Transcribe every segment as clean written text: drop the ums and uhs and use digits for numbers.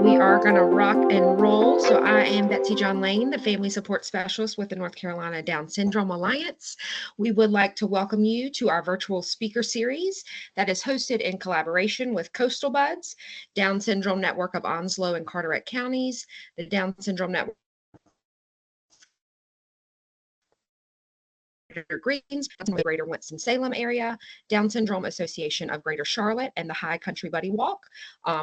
We are going to rock and roll. So I am Betsy John Lane, the Family Support Specialist with the North Carolina Down Syndrome Alliance. We would like to welcome you to our virtual speaker series that is hosted in collaboration with Coastal Buds, Down Syndrome Network of Onslow and Carteret Counties, the Down Syndrome Network Greens, the Greater Winston-Salem area, Down Syndrome Association of Greater Charlotte, and the High Country Buddy Walk.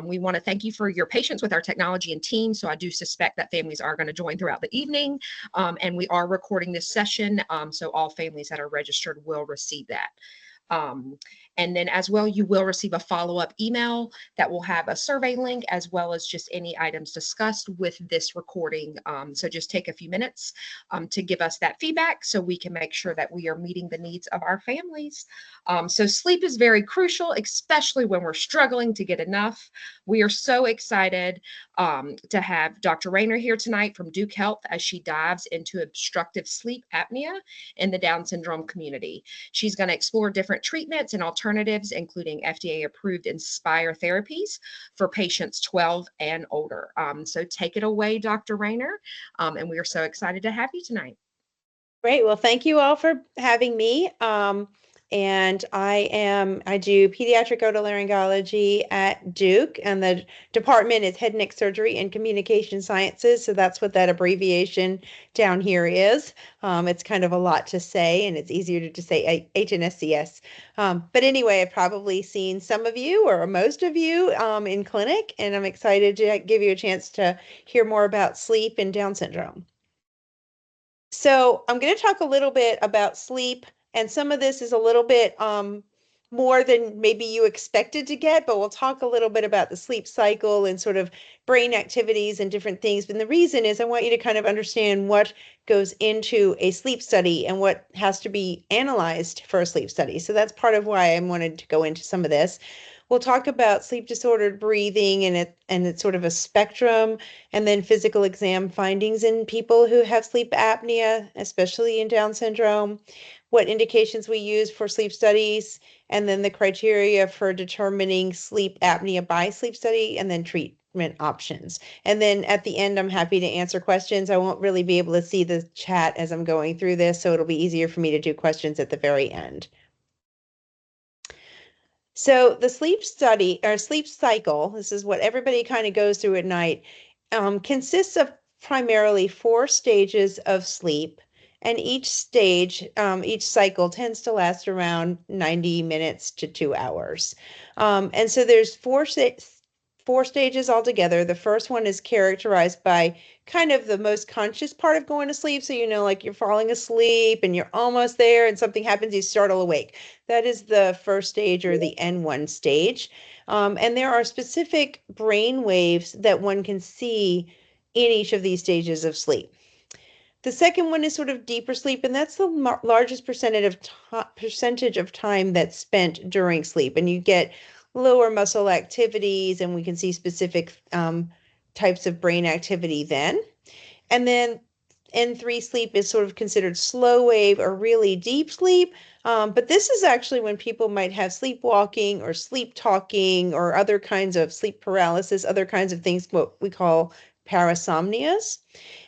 We want to thank you for your patience with our technology and team. So I do suspect that families are going to join throughout the evening, and we are recording this session. So all families that are registered will receive that. And then as well, you will receive a follow-up email that will have a survey link as well as just any items discussed with this recording. So just take a few minutes to give us that feedback so we can make sure that we are meeting the needs of our families. So sleep is very crucial, especially when we're struggling to get enough. We are so excited to have Dr. Raynor here tonight from Duke Health as she dives into obstructive sleep apnea in the Down syndrome community. She's going to explore different treatments and alternatives, including FDA-approved Inspire therapies for patients 12 and older. So take it away, Dr. Raynor, and we are so excited to have you tonight. Great. Well, thank you all for having me. And I do pediatric otolaryngology at Duke, and the department is head and neck surgery and communication sciences. So that's what that abbreviation down here is. It's kind of a lot to say, and it's easier to say HNSCS. But anyway, I've probably seen some of you or most of you in clinic, and I'm excited to give you a chance to hear more about sleep and Down syndrome. So I'm going to talk a little bit about sleep, and some of this is a little bit more than maybe you expected to get, but we'll talk a little bit about the sleep cycle and sort of brain activities and different things. And the reason is I want you to kind of understand what goes into a sleep study and what has to be analyzed for a sleep study. So that's part of why I wanted to go into some of this. We'll talk about sleep disordered breathing and it's sort of a spectrum, and then physical exam findings in people who have sleep apnea, especially in Down syndrome, what indications we use for sleep studies, and then the criteria for determining sleep apnea by sleep study, and then treatment options. And then at the end, I'm happy to answer questions. I won't really be able to see the chat as I'm going through this, so it'll be easier for me to do questions at the very end. So the sleep study or sleep cycle, this is what everybody kind of goes through at night, consists of primarily 4 stages of sleep. And each stage, each cycle tends to last around 90 minutes to 2 hours. And so there's 4 stages altogether. The first one is characterized by kind of the most conscious part of going to sleep. So, like you're falling asleep and you're almost there and something happens, you startle awake. That is the first stage, or the N1 stage. And there are specific brain waves that one can see in each of these stages of sleep. The second one is sort of deeper sleep, and that's the largest percentage of time that's spent during sleep. And you get lower muscle activities, and we can see specific types of brain activity then. And then N3 sleep is sort of considered slow wave or really deep sleep. But this is actually when people might have sleepwalking or sleep talking or other kinds of sleep paralysis, other kinds of things, what we call parasomnias.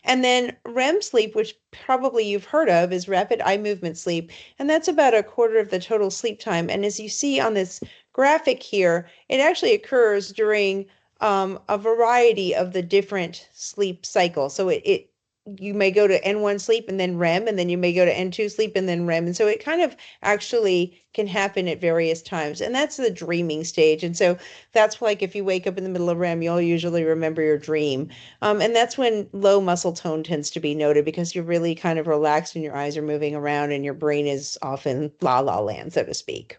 And then REM sleep, which probably you've heard of, is rapid eye movement sleep. And that's about a quarter of the total sleep time. And as you see on this graphic here, it actually occurs during a variety of the different sleep cycles. So you may go to N1 sleep and then REM, and then you may go to N2 sleep and then REM. And so it kind of actually can happen at various times. And that's the dreaming stage. And so that's like if you wake up in the middle of REM, you'll usually remember your dream. And that's when low muscle tone tends to be noted, because you're really kind of relaxed and your eyes are moving around and your brain is often la la land, so to speak.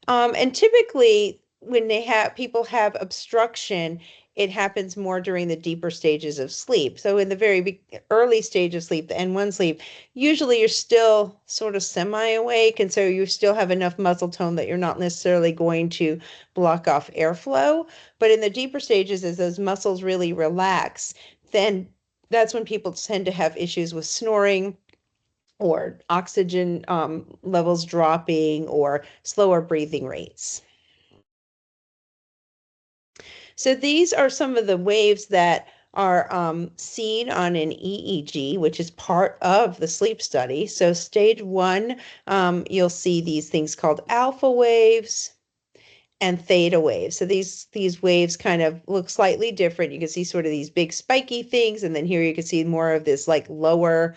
And typically when people have obstruction, it happens more during the deeper stages of sleep. So in the very early stage of sleep, the N1 sleep, usually you're still sort of semi-awake, and so you still have enough muscle tone that you're not necessarily going to block off airflow. But in the deeper stages, as those muscles really relax, then that's when people tend to have issues with snoring, or oxygen levels dropping, or slower breathing rates. So these are some of the waves that are seen on an EEG, which is part of the sleep study. So stage 1, you'll see these things called alpha waves and theta waves. So these waves kind of look slightly different. You can see sort of these big spiky things, and then here you can see more of this like lower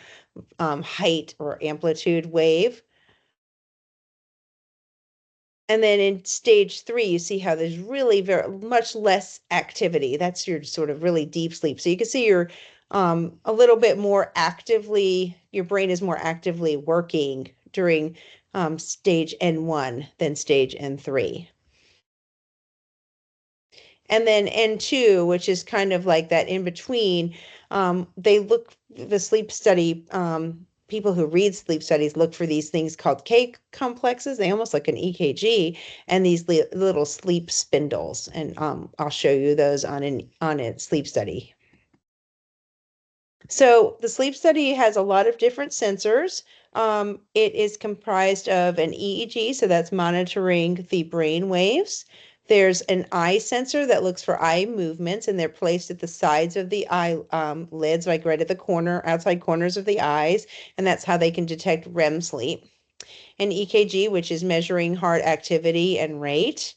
height or amplitude wave. And then in stage 3, you see how there's really very much less activity. That's your sort of really deep sleep. So you can see you're a little bit more actively, your brain is more actively working during stage N1 than stage N3. And then N2, which is kind of like that in between, the sleep study, people who read sleep studies look for these things called K complexes. They almost like an EKG, and these little sleep spindles. And I'll show you those on a sleep study. So the sleep study has a lot of different sensors. It is comprised of an EEG, so that's monitoring the brain waves. There's an eye sensor that looks for eye movements, and they're placed at the sides of the eye lids, like right at the outside corners of the eyes, and that's how they can detect REM sleep. An EKG, which is measuring heart activity and rate.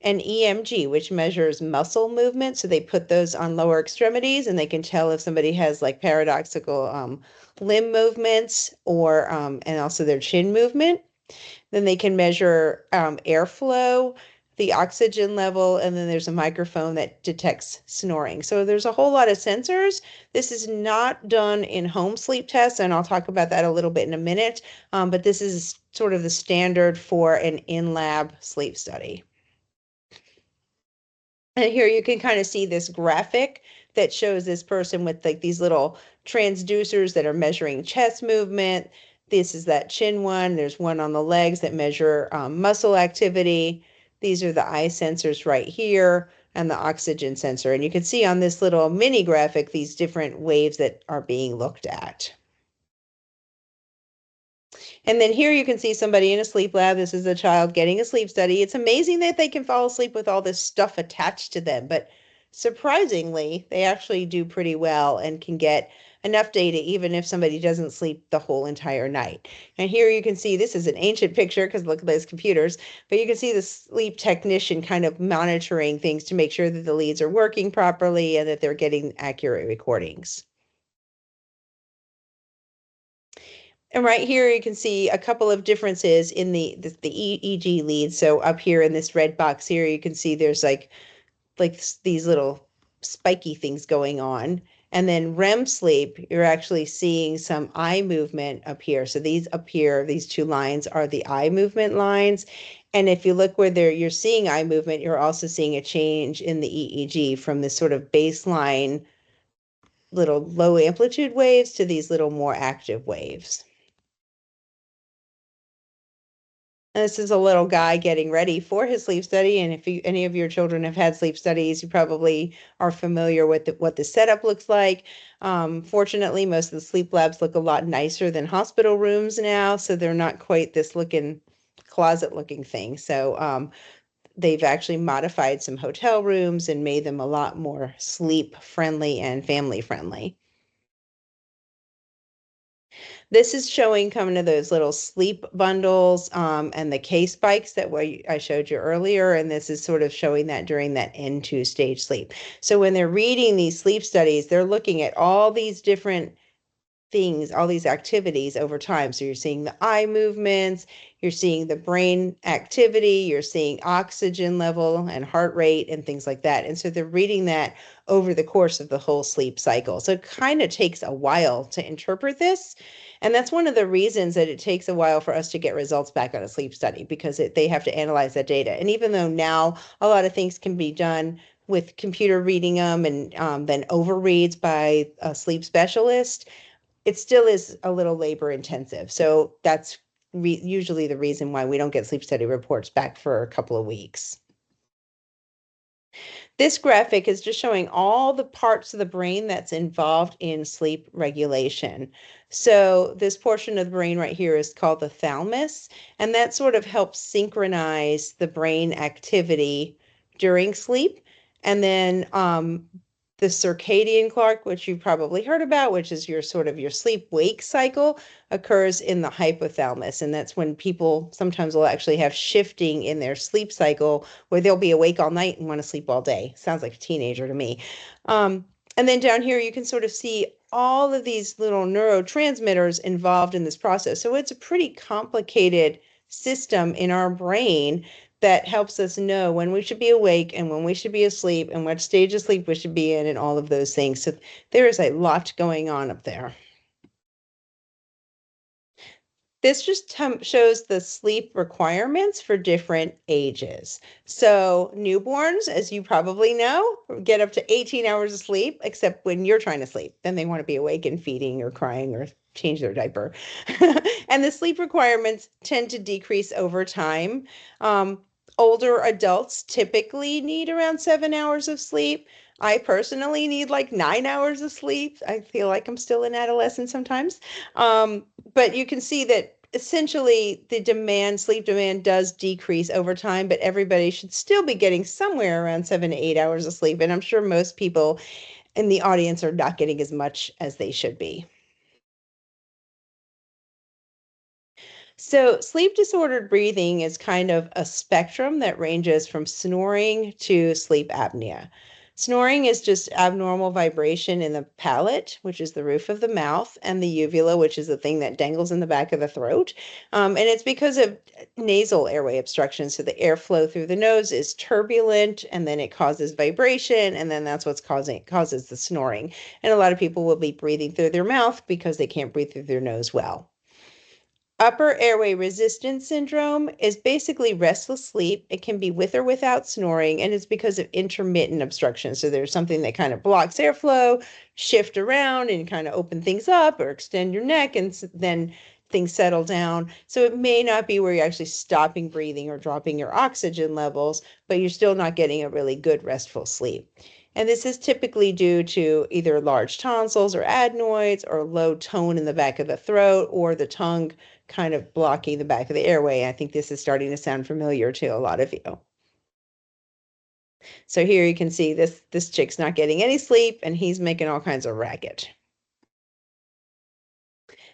An EMG, which measures muscle movement. So they put those on lower extremities, and they can tell if somebody has like paradoxical limb movements or and also their chin movement. Then they can measure airflow, the oxygen level, and then there's a microphone that detects snoring. So there's a whole lot of sensors. This is not done in home sleep tests, and I'll talk about that a little bit in a minute, but this is sort of the standard for an in-lab sleep study. And here you can kind of see this graphic that shows this person with like these little transducers that are measuring chest movement. This is that chin one. There's one on the legs that measure muscle activity. These are the eye sensors right here and the oxygen sensor. And you can see on this little mini graphic these different waves that are being looked at. And then here you can see somebody in a sleep lab. This is a child getting a sleep study. It's amazing that they can fall asleep with all this stuff attached to them, but surprisingly, they actually do pretty well and can get enough data even if somebody doesn't sleep the whole entire night. And here you can see, this is an ancient picture because look at those computers, but you can see the sleep technician kind of monitoring things to make sure that the leads are working properly and that they're getting accurate recordings. And right here, you can see a couple of differences in the EEG leads. So up here in this red box here, you can see there's like these little spiky things going on. And then REM sleep, you're actually seeing some eye movement up here. So these up here, these two lines are the eye movement lines. And if you look where you're seeing eye movement, you're also seeing a change in the EEG from this sort of baseline little low amplitude waves to these little more active waves. This is a little guy getting ready for his sleep study. And if any of your children have had sleep studies, you probably are familiar with what the setup looks like. Fortunately, most of the sleep labs look a lot nicer than hospital rooms now. So they're not quite this closet looking thing. So they've actually modified some hotel rooms and made them a lot more sleep friendly and family friendly. This is showing coming to those little sleep bundles and the K spikes that I showed you earlier. And this is sort of showing that during that N2 stage sleep. So when they're reading these sleep studies, they're looking at all these different things, all these activities over time. So you're seeing the eye movements, you're seeing the brain activity, you're seeing oxygen level and heart rate and things like that. And so they're reading that over the course of the whole sleep cycle. So it kind of takes a while to interpret this. And that's one of the reasons that it takes a while for us to get results back on a sleep study, because they have to analyze that data. And even though now a lot of things can be done with computer reading them and then overreads by a sleep specialist, it still is a little labor intensive. So that's usually the reason why we don't get sleep study reports back for a couple of weeks. This graphic is just showing all the parts of the brain that's involved in sleep regulation. So this portion of the brain right here is called the thalamus, and that sort of helps synchronize the brain activity during sleep. And then the circadian clock, which you've probably heard about, which is your sort of your sleep-wake cycle, occurs in the hypothalamus. And that's when people sometimes will actually have shifting in their sleep cycle where they'll be awake all night and want to sleep all day. Sounds like a teenager to me. And then down here, you can sort of see all of these little neurotransmitters involved in this process. So it's a pretty complicated system in our brain that helps us know when we should be awake and when we should be asleep and what stage of sleep we should be in and all of those things. So there is a lot going on up there. This just shows the sleep requirements for different ages. So newborns, as you probably know, get up to 18 hours of sleep, except when you're trying to sleep. Then they want to be awake and feeding or crying or change their diaper. And the sleep requirements tend to decrease over time. Older adults typically need around 7 hours of sleep. I personally need like 9 hours of sleep. I feel like I'm still in adolescence sometimes. But you can see that essentially the sleep demand does decrease over time, but everybody should still be getting somewhere around 7 to 8 hours of sleep. And I'm sure most people in the audience are not getting as much as they should be. So, sleep disordered breathing is kind of a spectrum that ranges from snoring to sleep apnea. Snoring is just abnormal vibration in the palate, which is the roof of the mouth, and the uvula, which is the thing that dangles in the back of the throat. And it's because of nasal airway obstruction. So, the airflow through the nose is turbulent, and then it causes vibration, and then that's what's causes the snoring. And a lot of people will be breathing through their mouth because they can't breathe through their nose well. Upper airway resistance syndrome is basically restless sleep. It can be with or without snoring, and it's because of intermittent obstruction. So there's something that kind of blocks airflow, shift around and kind of open things up or extend your neck, and then things settle down. So it may not be where you're actually stopping breathing or dropping your oxygen levels, but you're still not getting a really good restful sleep. And this is typically due to either large tonsils or adenoids or low tone in the back of the throat or the tongue kind of blocking the back of the airway. I think this is starting to sound familiar to a lot of you. So here you can see this chick's not getting any sleep and he's making all kinds of racket.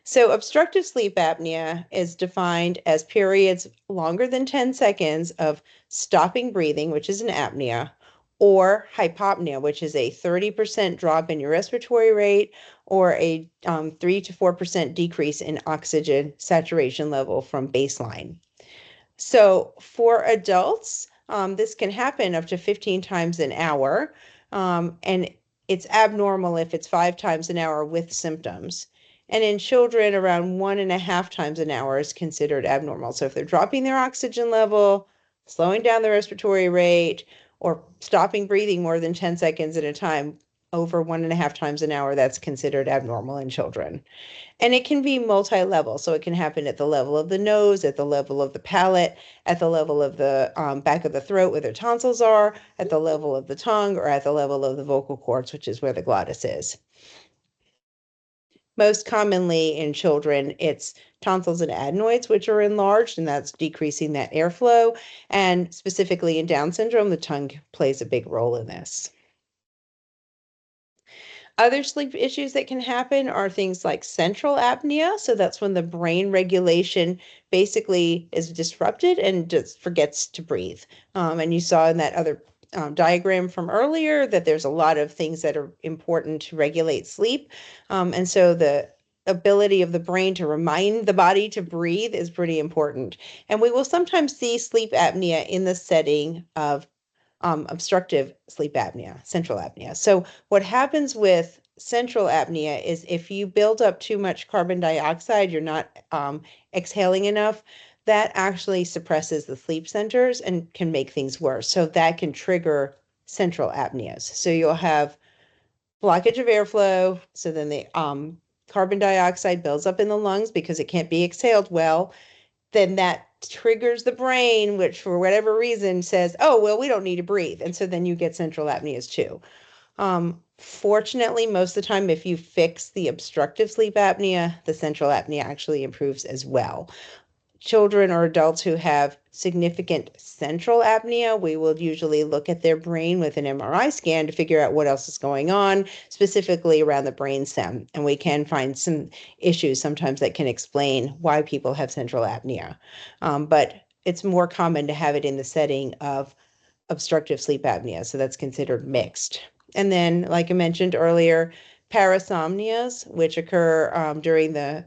So obstructive sleep apnea is defined as periods longer than 10 seconds of stopping breathing, which is an apnea, or hypopnea, which is a 30% drop in your respiratory rate or a 3 to 4% decrease in oxygen saturation level from baseline. So for adults, this can happen up to 15 times an hour, and it's abnormal if it's 5 times an hour with symptoms. And in children, around 1.5 times an hour is considered abnormal. So if they're dropping their oxygen level, slowing down the respiratory rate, or stopping breathing more than 10 seconds at a time, over 1.5 times an hour, that's considered abnormal in children. And it can be multi-level. So it can happen at the level of the nose, at the level of the palate, at the level of the back of the throat where their tonsils are, at the level of the tongue, or at the level of the vocal cords, which is where the glottis is. Most commonly in children, it's tonsils and adenoids, which are enlarged, and that's decreasing that airflow. And specifically in Down syndrome, the tongue plays a big role in this. Other sleep issues that can happen are things like central apnea. So that's when the brain regulation basically is disrupted and just forgets to breathe. And you saw in that other diagram from earlier that there's a lot of things that are important to regulate sleep. And so the ability of the brain to remind the body to breathe is pretty important. And we will sometimes see sleep apnea in the setting of obstructive sleep apnea, central apnea. So what happens with central apnea is if you build up too much carbon dioxide, you're not exhaling enough, that actually suppresses the sleep centers and can make things worse. So that can trigger central apneas. So you'll have blockage of airflow. So then the carbon dioxide builds up in the lungs because it can't be exhaled well. Then that triggers the brain, which for whatever reason says, oh, well, we don't need to breathe. And so then you get central apneas too. Fortunately, most of the time, if you fix the obstructive sleep apnea, the central apnea actually improves as well. children or adults who have significant central apnea, we will usually look at their brain with an MRI scan to figure out what else is going on, specifically around the brainstem. And we can find some issues sometimes that can explain why people have central apnea. But it's more common to have it in the setting of obstructive sleep apnea, so that's considered mixed. And then, like I mentioned earlier, parasomnias, which occur during the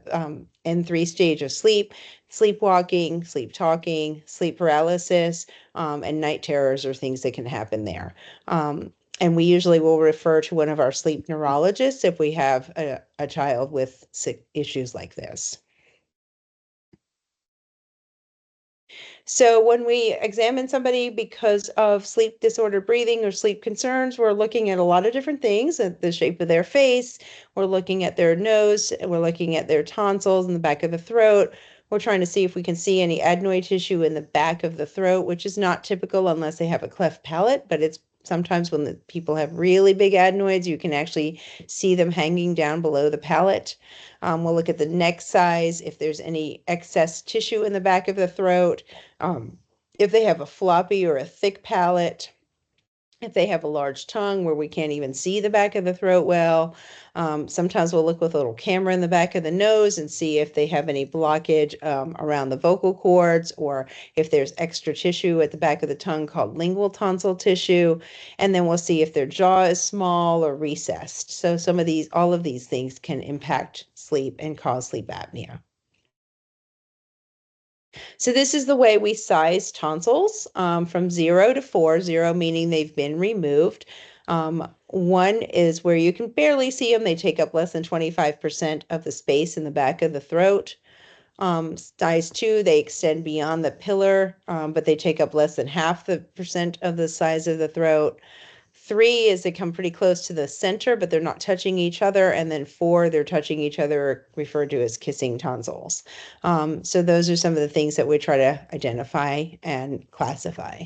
N3 stage of sleep, sleepwalking, sleep talking, sleep paralysis, and night terrors are things that can happen there. And we usually will refer to one of our sleep neurologists if we have a child with issues like this. So when we examine somebody because of sleep disordered breathing or sleep concerns, we're looking at a lot of different things, at the shape of their face, we're looking at their nose, we're looking at their tonsils in the back of the throat. We're trying to see if we can see any adenoid tissue in the back of the throat, which is not typical unless they have a cleft palate, but it's sometimes when the people have really big adenoids, you can actually see them hanging down below the palate. We'll look at the neck size, if there's any excess tissue in the back of the throat, if they have a floppy or a thick palate, if they have a large tongue where we can't even see the back of the throat well. Sometimes we'll look with a little camera in the back of the nose and see if they have any blockage around the vocal cords, or if there's extra tissue at the back of the tongue called lingual tonsil tissue. And then we'll see if their jaw is small or recessed. So all of these things can impact sleep and cause sleep apnea. So this is the way we size tonsils from 0 to 4, 0 meaning they've been removed. 1 is where you can barely see them. They take up less than 25% of the space in the back of the throat. Size 2, they extend beyond the pillar, but they take up less than half the percent of the size of the throat. 3 is they come pretty close to the center, but they're not touching each other. And then 4, they're touching each other, referred to as kissing tonsils. So those are some of the things that we try to identify and classify.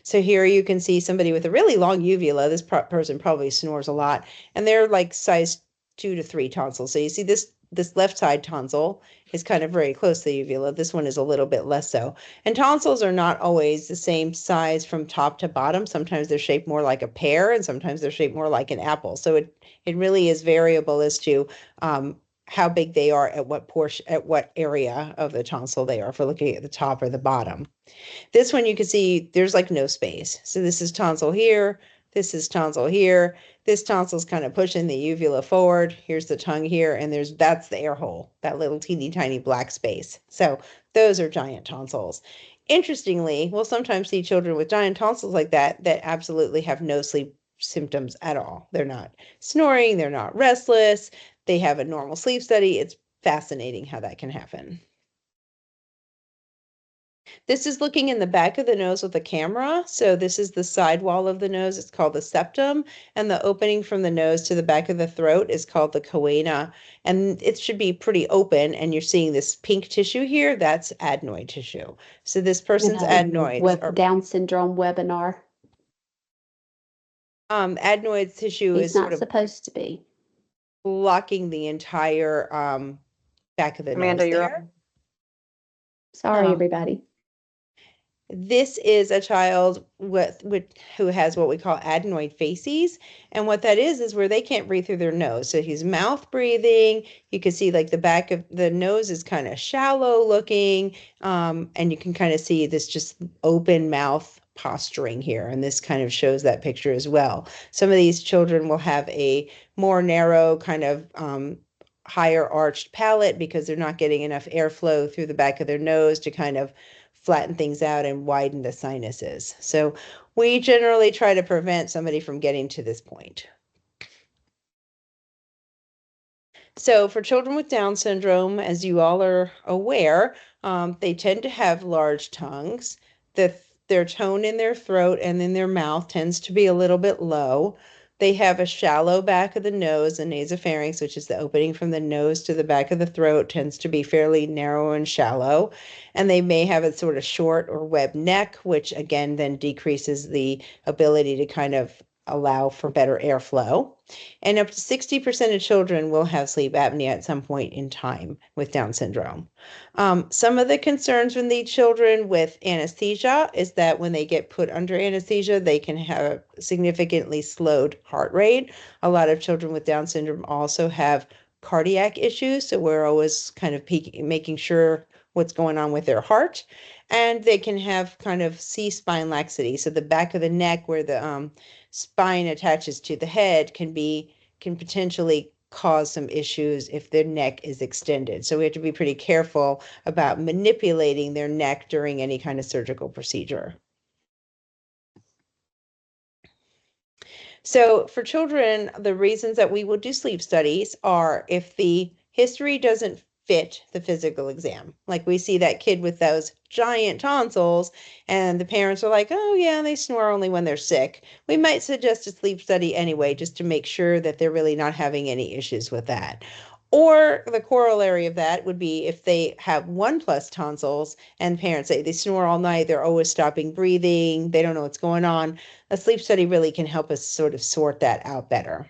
So here you can see somebody with a really long uvula. This person probably snores a lot, and they're like size 2 to 3 tonsils. So you see this left side tonsil is kind of very close to the uvula. This one is a little bit less so. And tonsils are not always the same size from top to bottom. Sometimes they're shaped more like a pear, and sometimes they're shaped more like an apple. So it really is variable as to how big they are at what area of the tonsil they are, if we're looking at the top or the bottom. This one you can see there's like no space. So this is tonsil here. This is tonsil here. This tonsil is kind of pushing the uvula forward. Here's the tongue here, and that's the air hole, that little teeny tiny black space. So those are giant tonsils. Interestingly, we'll sometimes see children with giant tonsils like that absolutely have no sleep symptoms at all. They're not snoring, they're not restless, they have a normal sleep study. It's fascinating how that can happen. This is looking in the back of the nose with a camera. So this is the side wall of the nose. It's called the septum. And the opening from the nose to the back of the throat is called the choana. And it should be pretty open. And you're seeing this pink tissue here. That's adenoid tissue. So this person's adenoids are Down syndrome webinar. Adenoid tissue He's is not sort of supposed to be blocking the entire back of the Amanda, nose you're there. up. Sorry, everybody. This is a child who has what we call adenoid facies. And what that is where they can't breathe through their nose. So he's mouth breathing. You can see like the back of the nose is kind of shallow looking. And you can kind of see this just open mouth posturing here. And this kind of shows that picture as well. Some of these children will have a more narrow kind of higher arched palate because they're not getting enough airflow through the back of their nose to kind of flatten things out and widen the sinuses. So we generally try to prevent somebody from getting to this point. So for children with Down syndrome, as you all are aware, they tend to have large tongues. Their tone in their throat and in their mouth tends to be a little bit low. They have a shallow back of the nose, and nasopharynx, which is the opening from the nose to the back of the throat, tends to be fairly narrow and shallow. And they may have a sort of short or webbed neck, which again then decreases the ability to kind of allow for better airflow. And up to 60% of children will have sleep apnea at some point in time with Down syndrome. Some of the concerns with the children with anesthesia is that when they get put under anesthesia, they can have significantly slowed heart rate. A lot of children with Down syndrome also have cardiac issues, so we're always kind of making sure what's going on with their heart. And they can have kind of C-spine laxity, so the back of the neck where the spine attaches to the head can potentially cause some issues if their neck is extended. So we have to be pretty careful about manipulating their neck during any kind of surgical procedure. So for children, the reasons that we will do sleep studies are if the history doesn't fit the physical exam. Like we see that kid with those giant tonsils and the parents are like, oh yeah, they snore only when they're sick. We might suggest a sleep study anyway, just to make sure that they're really not having any issues with that. Or the corollary of that would be if they have 1+ tonsils and parents say they snore all night, they're always stopping breathing, they don't know what's going on. A sleep study really can help us sort of sort that out better.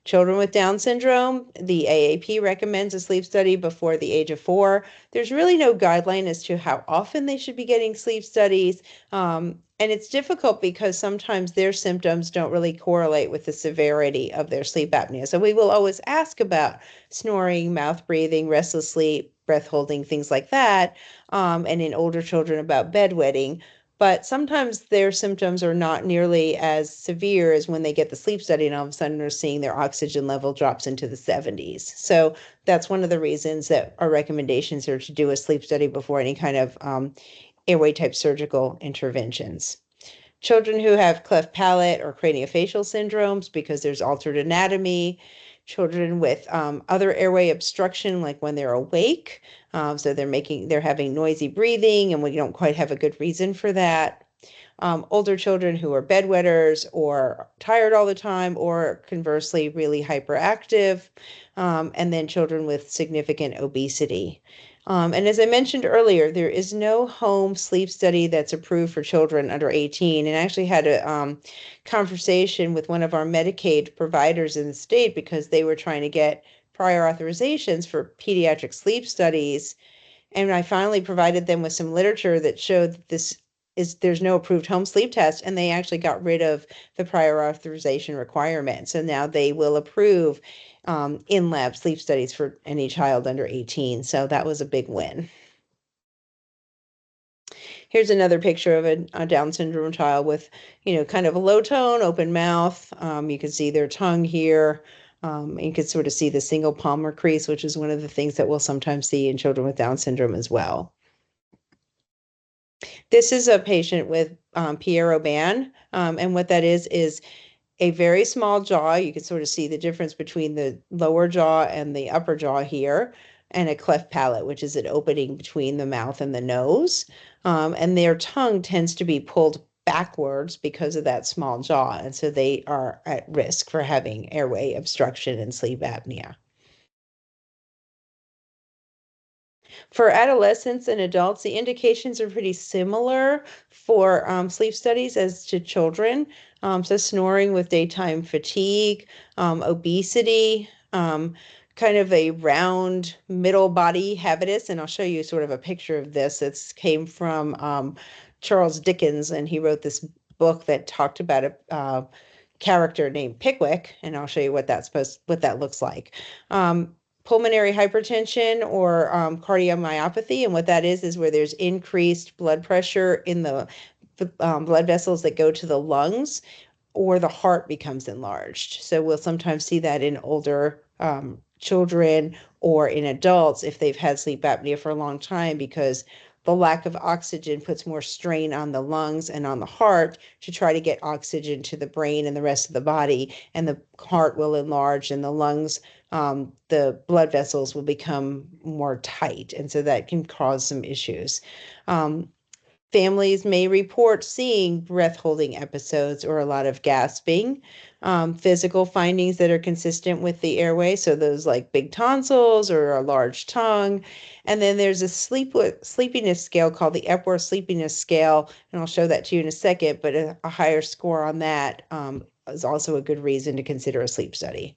Children with Down syndrome, the AAP recommends a sleep study before the age of 4. There's really no guideline as to how often they should be getting sleep studies. And it's difficult because sometimes their symptoms don't really correlate with the severity of their sleep apnea. So we will always ask about snoring, mouth breathing, restless sleep, breath holding, things like that. And in older children about bedwetting. But sometimes their symptoms are not nearly as severe as when they get the sleep study and all of a sudden they're seeing their oxygen level drops into the 70s. So that's one of the reasons that our recommendations are to do a sleep study before any kind of airway type surgical interventions. Children who have cleft palate or craniofacial syndromes because there's altered anatomy. Children with other airway obstruction, like when they're awake. So they're having noisy breathing and we don't quite have a good reason for that. Older children who are bedwetters or tired all the time, or conversely, really hyperactive. And then children with significant obesity. And as I mentioned earlier, there is no home sleep study that's approved for children under 18. And I actually had a conversation with one of our Medicaid providers in the state because they were trying to get prior authorizations for pediatric sleep studies. And I finally provided them with some literature that showed that there's no approved home sleep test, and they actually got rid of the prior authorization requirement. So now they will approve in-lab sleep studies for any child under 18. So that was a big win. Here's another picture of a Down syndrome child with, kind of a low tone, open mouth. You can see their tongue here. You can sort of see the single palmar crease, which is one of the things that we'll sometimes see in children with Down syndrome as well. This is a patient with Pierre-Robin, and what that is a very small jaw. You can sort of see the difference between the lower jaw and the upper jaw here, and a cleft palate, which is an opening between the mouth and the nose. And their tongue tends to be pulled backwards because of that small jaw, and so they are at risk for having airway obstruction and sleep apnea. For adolescents and adults, the indications are pretty similar for sleep studies as to children. So snoring with daytime fatigue, obesity, kind of a round middle body habitus. And I'll show you sort of a picture of this. It came from Charles Dickens, and he wrote this book that talked about a character named Pickwick, and I'll show you what that looks like. Pulmonary hypertension or cardiomyopathy, and what that is where there's increased blood pressure in the blood vessels that go to the lungs, or the heart becomes enlarged. So we'll sometimes see that in older children or in adults if they've had sleep apnea for a long time, because the lack of oxygen puts more strain on the lungs and on the heart to try to get oxygen to the brain and the rest of the body, and the heart will enlarge and the lungs, the blood vessels will become more tight, and so that can cause some issues. Families may report seeing breath holding episodes or a lot of gasping, physical findings that are consistent with the airway. So those like big tonsils or a large tongue. And then there's a sleepiness scale called the Epworth Sleepiness Scale. And I'll show that to you in a second, but a higher score on that is also a good reason to consider a sleep study.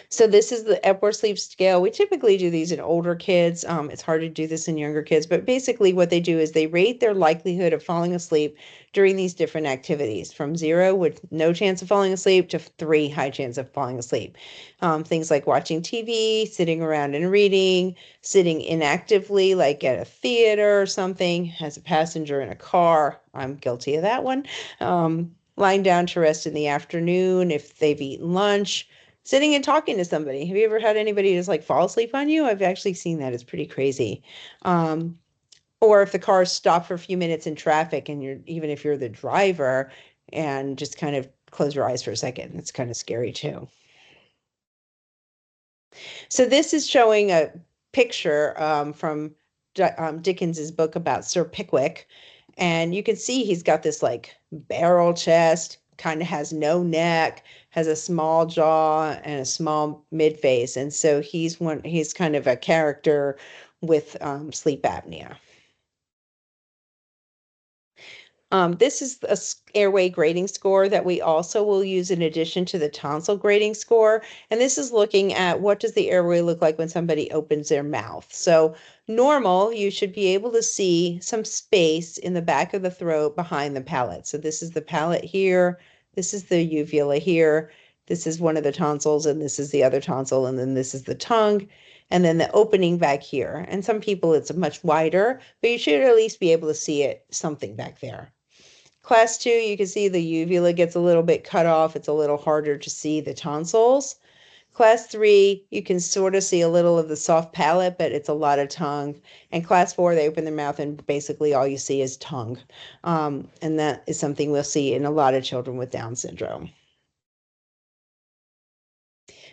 So this is the Epworth Sleep Scale. We typically do these in older kids. It's hard to do this in younger kids, but basically what they do is they rate their likelihood of falling asleep during these different activities, from 0 with no chance of falling asleep to 3 high chance of falling asleep. Things like watching TV, sitting around and reading, sitting inactively like at a theater or something, as a passenger in a car. I'm guilty of that one. Lying down to rest in the afternoon if they've eaten lunch. Sitting and talking to somebody. Have you ever had anybody just like fall asleep on you? I've actually seen that. It's pretty crazy. Or if the car stopped for a few minutes in traffic and even if you're the driver and just kind of close your eyes for a second, it's kind of scary too. So this is showing a picture from Dickens's book about Sir Pickwick. And you can see he's got this like barrel chest, kind of has no neck, has a small jaw and a small mid face. And so he's kind of a character with sleep apnea. This is a airway grading score that we also will use in addition to the tonsil grading score. And this is looking at what does the airway look like when somebody opens their mouth. So normal, you should be able to see some space in the back of the throat behind the palate. So this is the palate here. This is the uvula here. This is one of the tonsils, and this is the other tonsil, and then this is the tongue, and then the opening back here. And some people it's much wider, but you should at least be able to see something back there. Class 2, you can see the uvula gets a little bit cut off. It's a little harder to see the tonsils. Class 3, you can sort of see a little of the soft palate, but it's a lot of tongue. And class 4, they open their mouth and basically all you see is tongue. And that is something we'll see in a lot of children with Down syndrome.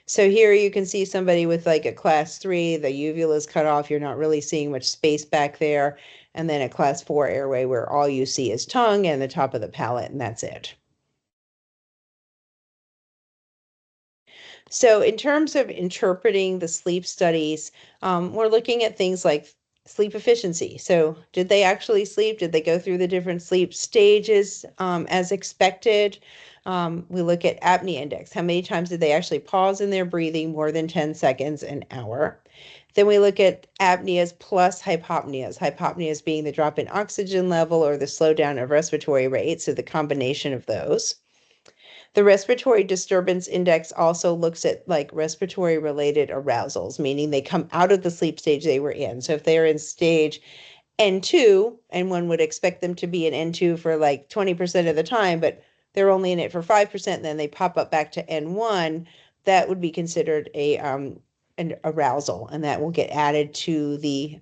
So here you can see somebody with like a class 3, the uvula is cut off. You're not really seeing much space back there. And then a class 4 airway where all you see is tongue and the top of the palate, and that's it. So in terms of interpreting the sleep studies, we're looking at things like sleep efficiency. So did they actually sleep? Did they go through the different sleep stages as expected? We look at apnea index. How many times did they actually pause in their breathing more than 10 seconds an hour? Then we look at apneas plus hypopneas. Hypopneas being the drop in oxygen level or the slowdown of respiratory rate, so the combination of those. The respiratory disturbance index also looks at like respiratory related arousals, meaning they come out of the sleep stage they were in. So if they're in stage N2, and one would expect them to be in N2 for like 20% of the time, but they're only in it for 5%, then they pop up back to N1, that would be considered an arousal, and that will get added to the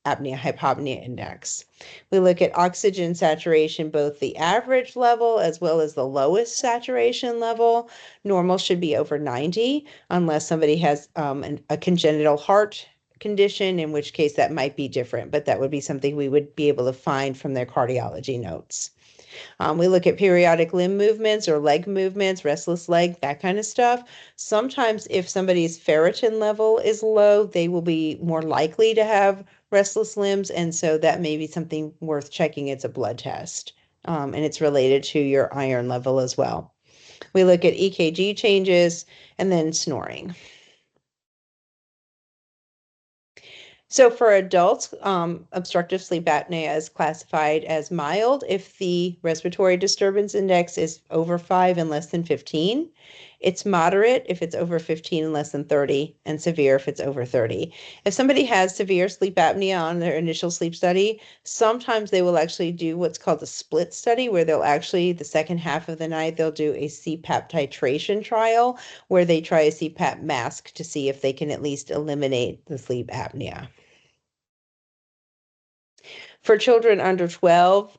apnea hypopnea index. We look at oxygen saturation, both the average level as well as the lowest saturation level. Normal should be over 90 unless somebody has a congenital heart condition, in which case that might be different, but that would be something we would be able to find from their cardiology notes. We look at periodic limb movements or leg movements, restless leg, that kind of stuff. Sometimes if somebody's ferritin level is low, they will be more likely to have restless limbs. And so that may be something worth checking. It's a blood test. And it's related to your iron level as well. We look at EKG changes and then snoring. So for adults, obstructive sleep apnea is classified as mild if the respiratory disturbance index is over 5 and less than 15. It's moderate if it's over 15 and less than 30, and severe if it's over 30. If somebody has severe sleep apnea on their initial sleep study, sometimes they will actually do what's called a split study, where they'll actually, the second half of the night, they'll do a CPAP titration trial, where they try a CPAP mask to see if they can at least eliminate the sleep apnea. For children under 12,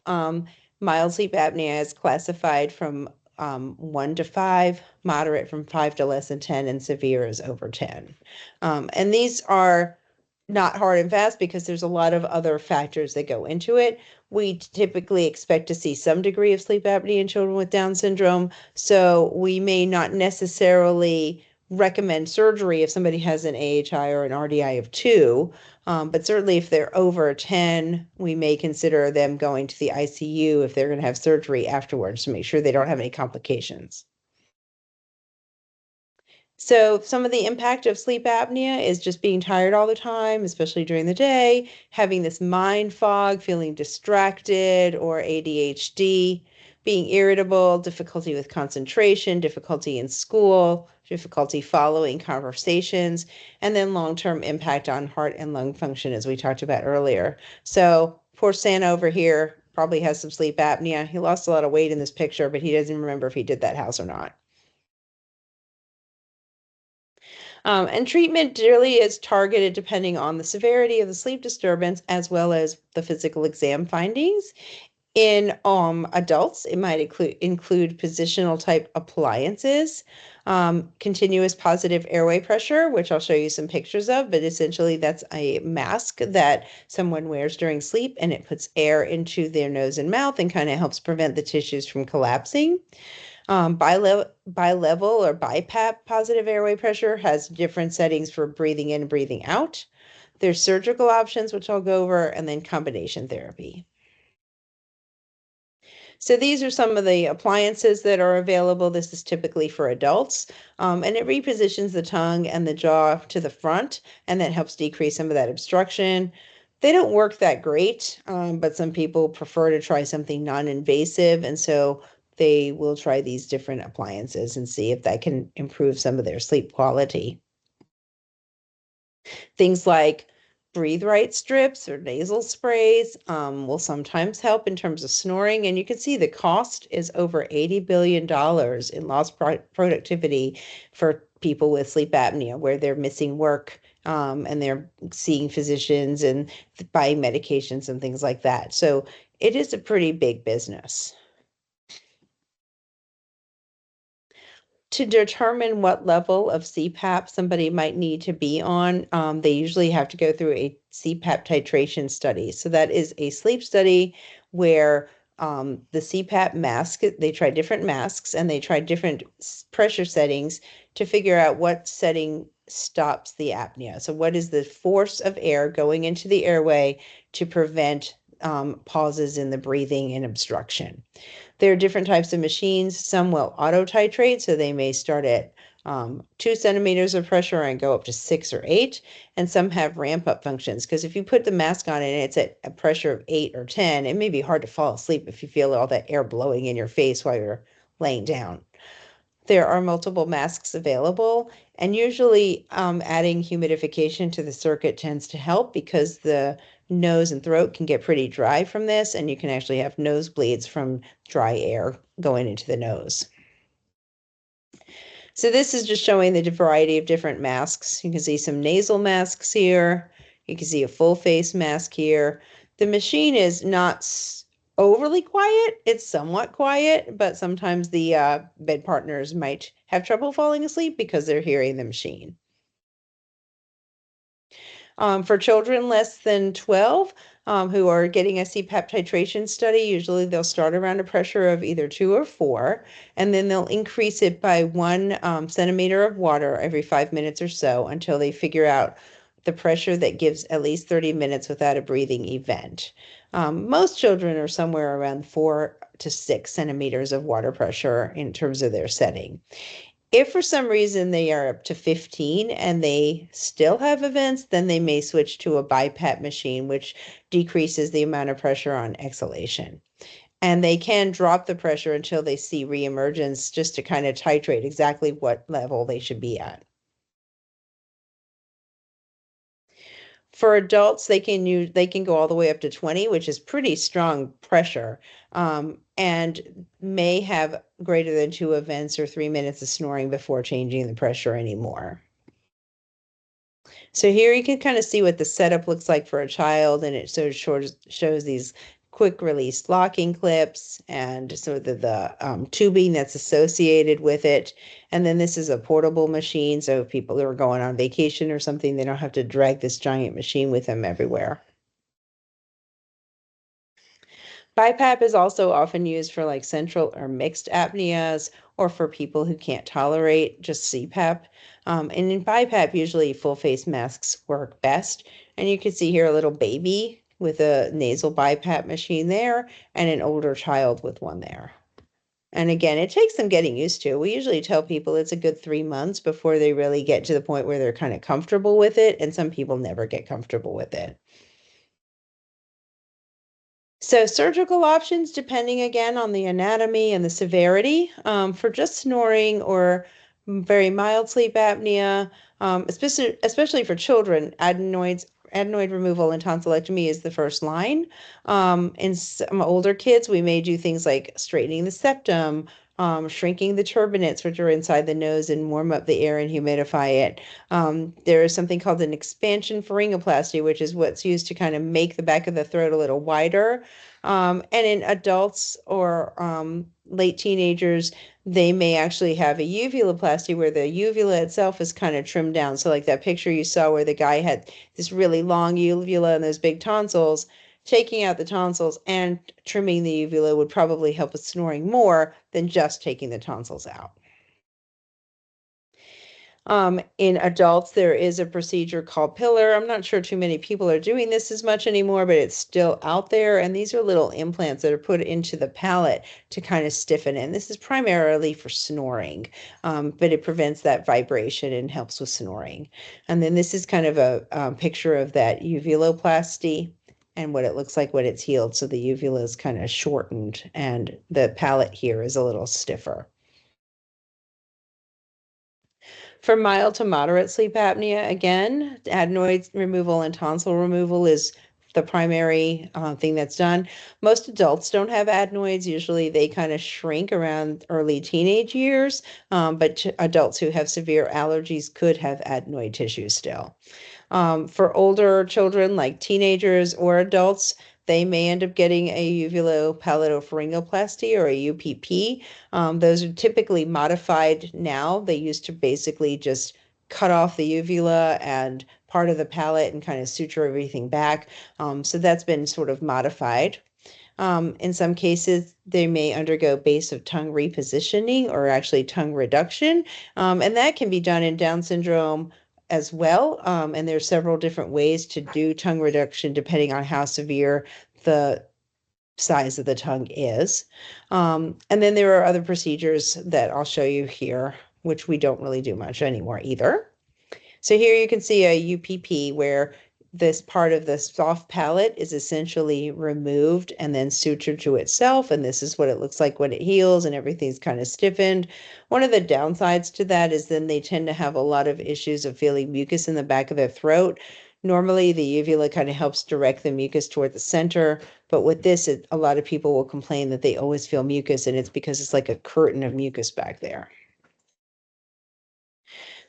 mild sleep apnea is classified from 1 to 5, moderate from 5 to less than 10, and severe is over 10. And these are not hard and fast because there's a lot of other factors that go into it. We typically expect to see some degree of sleep apnea in children with Down syndrome, so we may not necessarily recommend surgery if somebody has an AHI or an RDI of 2, but certainly if they're over 10, we may consider them going to the ICU if they're going to have surgery afterwards to make sure they don't have any complications. So some of the impact of sleep apnea is just being tired all the time, especially during the day, having this mind fog, feeling distracted or ADHD, being irritable, difficulty with concentration, difficulty in school, difficulty following conversations, and then long-term impact on heart and lung function, as we talked about earlier. So poor Santa over here probably has some sleep apnea. He lost a lot of weight in this picture, but he doesn't remember if he did that house or not. And treatment really is targeted depending on the severity of the sleep disturbance as well as the physical exam findings. In adults, it might include positional type appliances, continuous positive airway pressure, which I'll show you some pictures of, but essentially that's a mask that someone wears during sleep, and it puts air into their nose and mouth and kind of helps prevent the tissues from collapsing. Bilevel or BiPAP positive airway pressure has different settings for breathing in and breathing out. There's surgical options, which I'll go over, and then combination therapy. So these are some of the appliances that are available. This is typically for adults, and it repositions the tongue and the jaw to the front, and that helps decrease some of that obstruction. They don't work that great, but some people prefer to try something non-invasive, and so they will try these different appliances and see if that can improve some of their sleep quality. Things like breathe right strips or nasal sprays will sometimes help in terms of snoring. And you can see the cost is over $80 billion in lost productivity for people with sleep apnea, where they're missing work and they're seeing physicians and buying medications and things like that. So it is a pretty big business. To determine what level of CPAP somebody might need to be on, they usually have to go through a CPAP titration study. So that is a sleep study where the CPAP mask, they try different masks and they try different pressure settings to figure out what setting stops the apnea. So what is the force of air going into the airway to prevent pauses in the breathing and obstruction. There are different types of machines. Some will auto titrate, so they may start at 2 centimeters of pressure and go up to 6 or 8. And some have ramp up functions, because if you put the mask on and it's at a pressure of 8 or 10, it may be hard to fall asleep if you feel all that air blowing in your face while you're laying down. There are multiple masks available, and usually adding humidification to the circuit tends to help, because the nose and throat can get pretty dry from this, and you can actually have nosebleeds from dry air going into the nose. So this is just showing the variety of different masks. You can see some nasal masks here. You can see a full face mask here. The machine is not overly quiet. It's somewhat quiet, but sometimes the bed partners might have trouble falling asleep because they're hearing the machine. For children less than 12 who are getting a CPAP titration study, usually they'll start around a pressure of either 2 or 4, and then they'll increase it by 1 centimeter of water every 5 minutes or so until they figure out the pressure that gives at least 30 minutes without a breathing event. Most children are somewhere around 4 to 6 centimeters of water pressure in terms of their setting. If for some reason they are up to 15 and they still have events, then they may switch to a BiPAP machine, which decreases the amount of pressure on exhalation. And they can drop the pressure until they see reemergence, just to kind of titrate exactly what level they should be at. For adults, they can go all the way up to 20, which is pretty strong pressure, and may have greater than 2 events or 3 minutes of snoring before changing the pressure anymore. So here you can kind of see what the setup looks like for a child, and it sort of shows these quick release locking clips and sort of the tubing that's associated with it. And then this is a portable machine, so if people are going on vacation or something, they don't have to drag this giant machine with them everywhere. BiPAP is also often used for like central or mixed apneas, or for people who can't tolerate just CPAP. And in BiPAP, usually full face masks work best. And you can see here a little baby with a nasal BiPAP machine there and an older child with one there. And again, it takes them getting used to. We usually tell people it's a good 3 months before they really get to the point where they're kind of comfortable with it. And some people never get comfortable with it. So surgical options, depending again on the anatomy and the severity, for just snoring or very mild sleep apnea, especially for children, adenoid removal and tonsillectomy is the first line. In some older kids, we may do things like straightening the septum, shrinking the turbinates, which are inside the nose, and warm up the air and humidify it. There is something called an expansion pharyngoplasty, which is what's used to kind of make the back of the throat a little wider. And in adults or late teenagers, they may actually have a uvuloplasty where the uvula itself is kind of trimmed down. So like that picture you saw where the guy had this really long uvula and those big tonsils, taking out the tonsils and trimming the uvula would probably help with snoring more than just taking the tonsils out. In adults, there is a procedure called pillar. I'm not sure too many people are doing this as much anymore, but it's still out there. And these are little implants that are put into the palate to kind of stiffen it. And this is primarily for snoring, but it prevents that vibration and helps with snoring. And then this is kind of a picture of that uvuloplasty and what it looks like when it's healed. So the uvula is kind of shortened and the palate here is a little stiffer. For mild to moderate sleep apnea, again, adenoid removal and tonsil removal is the primary thing that's done. Most adults don't have adenoids. Usually they kind of shrink around early teenage years, but adults who have severe allergies could have adenoid tissue still. For older children like teenagers or adults, they may end up getting a uvulopalato-pharyngoplasty or a UPP. Those are typically modified now. They used to basically just cut off the uvula and part of the palate and kind of suture everything back. So that's been sort of modified. In some cases, they may undergo base of tongue repositioning or actually tongue reduction. And that can be done in Down syndrome as well. And there's several different ways to do tongue reduction depending on how severe the size of the tongue is. And then there are other procedures that I'll show you here, which we don't really do much anymore either. So here you can see a UPP where this part of the soft palate is essentially removed and then sutured to itself. And this is what it looks like when it heals and everything's kind of stiffened. One of the downsides to that is then they tend to have a lot of issues of feeling mucus in the back of their throat. Normally the uvula kind of helps direct the mucus toward the center, but with this, a lot of people will complain that they always feel mucus, and it's because it's like a curtain of mucus back there.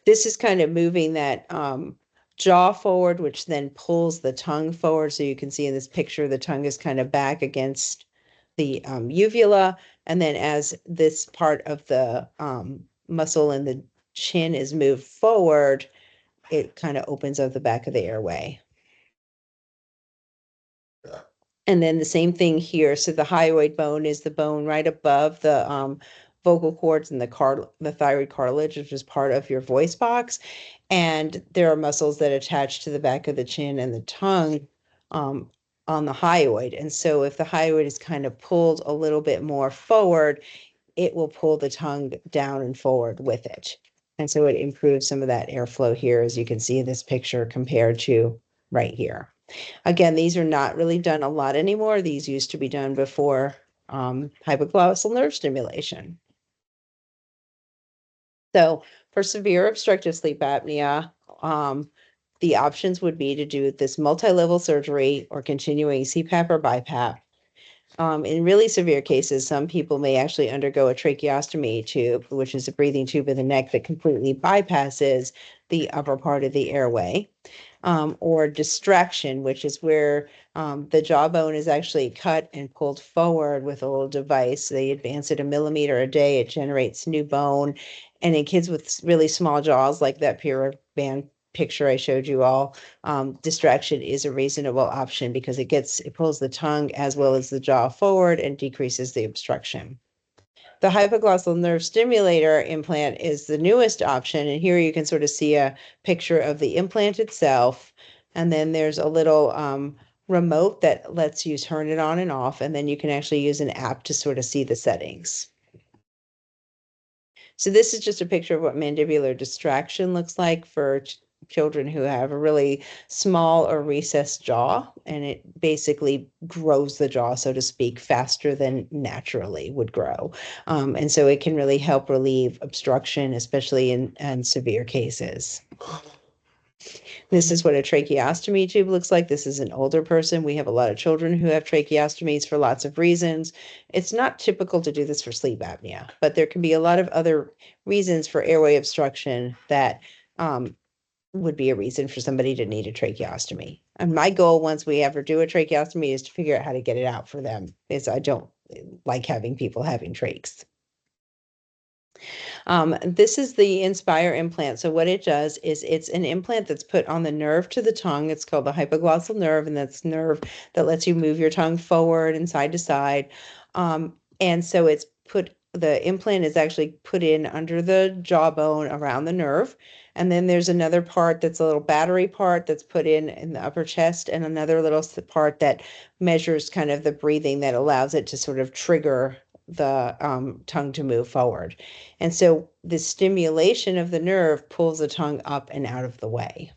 This is kind of moving that jaw forward, which then pulls the tongue forward. So you can see in this picture, the tongue is kind of back against the uvula. And then as this part of the muscle in the chin is moved forward, it kind of opens up the back of the airway. And then the same thing here. So the hyoid bone is the bone right above the vocal cords and the thyroid cartilage, which is part of your voice box. And there are muscles that attach to the back of the chin and the tongue on the hyoid. And so if the hyoid is kind of pulled a little bit more forward, it will pull the tongue down and forward with it. And so it improves some of that airflow here, as you can see in this picture compared to right here. Again, these are not really done a lot anymore. These used to be done before hypoglossal nerve stimulation. So for severe obstructive sleep apnea, the options would be to do this multi-level surgery or continuing CPAP or BiPAP. In really severe cases, some people may actually undergo a tracheostomy tube, which is a breathing tube in the neck that completely bypasses the upper part of the airway, or distraction, which is where the jawbone is actually cut and pulled forward with a little device. They advance it a millimeter a day. It generates new bone. And in kids with really small jaws, like that pure band picture I showed you all, distraction is a reasonable option because it pulls the tongue as well as the jaw forward and decreases the obstruction. The hypoglossal nerve stimulator implant is the newest option. And here you can sort of see a picture of the implant itself. And then there's a little remote that lets you turn it on and off. And then you can actually use an app to sort of see the settings. So this is just a picture of what mandibular distraction looks like for children who have a really small or recessed jaw, and it basically grows the jaw, so to speak, faster than naturally would grow. And so it can really help relieve obstruction, especially in severe cases. This is what a tracheostomy tube looks like. This is an older person. We have a lot of children who have tracheostomies for lots of reasons. It's not typical to do this for sleep apnea, but there can be a lot of other reasons for airway obstruction that would be a reason for somebody to need a tracheostomy. And my goal once we ever do a tracheostomy is to figure out how to get it out for them, because I don't like having people having trachs. This is the Inspire implant. So what it does is it's an implant that's put on the nerve to the tongue. It's called the hypoglossal nerve, and that's nerve that lets you move your tongue forward and side to side. And so the implant is actually put in under the jawbone around the nerve. And then there's another part that's a little battery part that's put in the upper chest, and another little part that measures kind of the breathing that allows it to sort of trigger the tongue to move forward. And so the stimulation of the nerve pulls the tongue up and out of the way.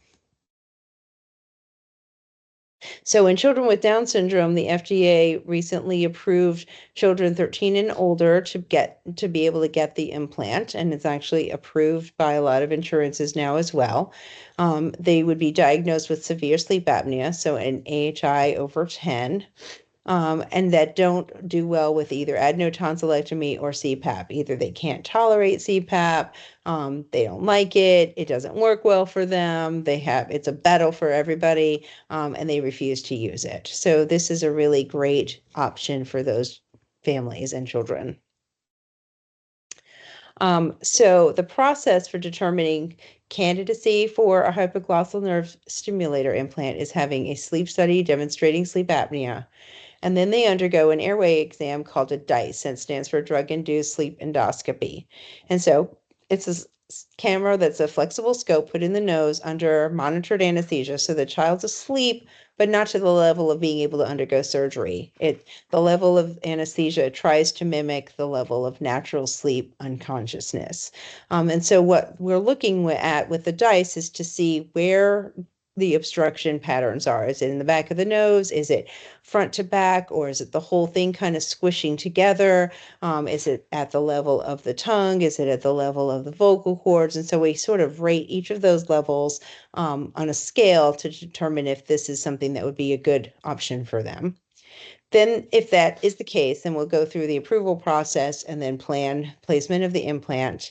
So in children with Down syndrome, the FDA recently approved children 13 and older to be able to get the implant, and it's actually approved by a lot of insurances now as well. They would be diagnosed with severe sleep apnea, so an AHI over 10. And that don't do well with either adenotonsillectomy or CPAP. Either they can't tolerate CPAP, they don't like it doesn't work well for them, it's a battle for everybody, and they refuse to use it. So this is a really great option for those families and children. So the process for determining candidacy for a hypoglossal nerve stimulator implant is having a sleep study demonstrating sleep apnea. And then they undergo an airway exam called a DISE, and stands for drug-induced sleep endoscopy. And so it's a camera that's a flexible scope put in the nose under monitored anesthesia. So the child's asleep, but not to the level of being able to undergo surgery. The level of anesthesia tries to mimic the level of natural sleep unconsciousness. And so what we're looking at with the DISE is to see where the obstruction patterns are. Is it in the back of the nose? Is it front to back? Or is it the whole thing kind of squishing together? Is it at the level of the tongue? Is it at the level of the vocal cords? And so we sort of rate each of those levels on a scale to determine if this is something that would be a good option for them. Then if that is the case, then we'll go through the approval process and then plan placement of the implant.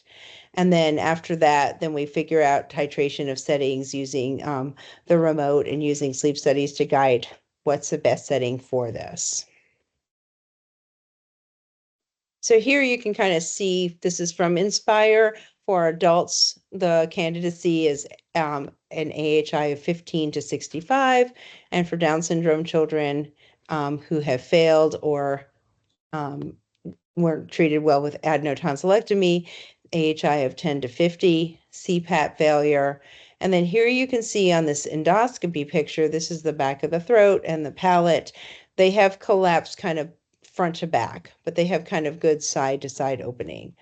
And then after that, then we figure out titration of settings using the remote and using sleep studies to guide what's the best setting for this. So here you can kind of see, this is from Inspire. For adults, the candidacy is an AHI of 15 to 65. And for Down syndrome children who have failed or weren't treated well with adenotonsillectomy, AHI of 10 to 50, CPAP failure. And then here you can see on this endoscopy picture, this is the back of the throat and the palate. They have collapsed kind of front to back, but they have kind of good side to side opening.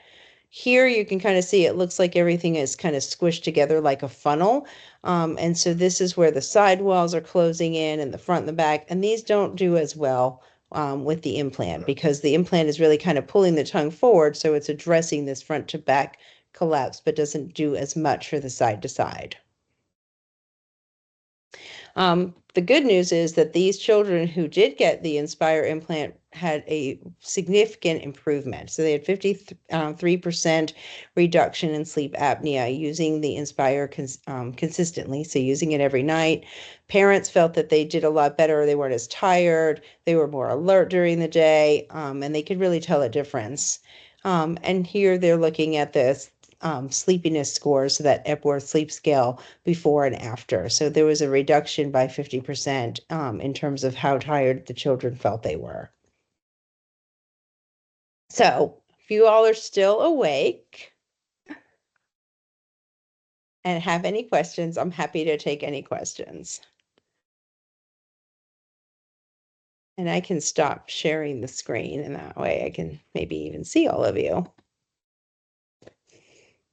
Here you can kind of see it looks like everything is kind of squished together like a funnel. And so this is where the side walls are closing in and the front and the back. And these don't do as well with the implant, because the implant is really kind of pulling the tongue forward. So it's addressing this front to back collapse, but doesn't do as much for the side to side. The good news is that these children who did get the Inspire implant had a significant improvement. So they had 53% reduction in sleep apnea using the Inspire consistently, so using it every night. Parents felt that they did a lot better. They weren't as tired. They were more alert during the day, and they could really tell a difference. And here they're looking at this sleepiness scores, so that Epworth sleep scale before and after. So there was a reduction by 50% in terms of how tired the children felt they were. So If you all are still awake and have any questions, I'm happy to take any questions. And I can stop sharing the screen, and that way I can maybe even see all of you.